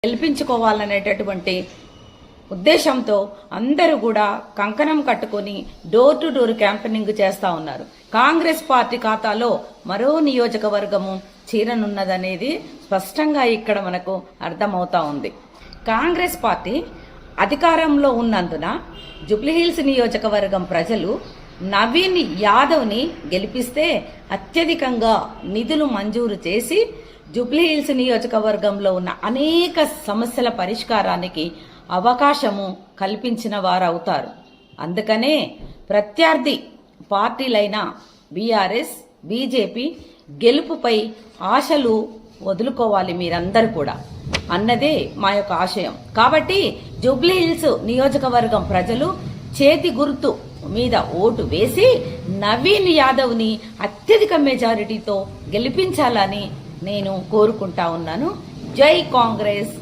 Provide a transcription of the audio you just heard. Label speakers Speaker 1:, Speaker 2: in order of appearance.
Speaker 1: గెలిపించుకోవాలనేటటువంటి ఉద్దేశంతో అందరూ కూడా కంకణం కట్టుకుని డోర్ టు డోర్ క్యాంపెయినింగ్ చేస్తా ఉన్నారు. కాంగ్రెస్ పార్టీ ఖాతాలో మరో నియోజకవర్గము చేరనున్నదనేది స్పష్టంగా ఇక్కడ మనకు అర్థమవుతా ఉంది. కాంగ్రెస్ పార్టీ అధికారంలో ఉన్నందున జూబ్లీహిల్స్ నియోజకవర్గం ప్రజలు నవీన్ యాదవ్ని గెలిపిస్తే అత్యధికంగా నిధులు మంజూరు చేసి జూబ్లీహిల్స్ నియోజకవర్గంలో ఉన్న అనేక సమస్యల పరిష్కారానికి అవకాశము కల్పించిన వారవుతారు. అందుకనే ప్రత్యర్థి పార్టీలైన బీఆర్ఎస్, బీజేపీ గెలుపుపై ఆశలు వదులుకోవాలి మీరందరూ కూడా అన్నదే మా యొక్క ఆశయం. కాబట్టి జూబ్లీహిల్స్ నియోజకవర్గం ప్రజలు చేతి గుర్తు మీద ఓటు వేసి నవీన్ యాదవ్ని అత్యధిక మెజారిటీతో గెలిపించాలని నేను కోరుకుంటా ఉన్నాను. జై కాంగ్రెస్.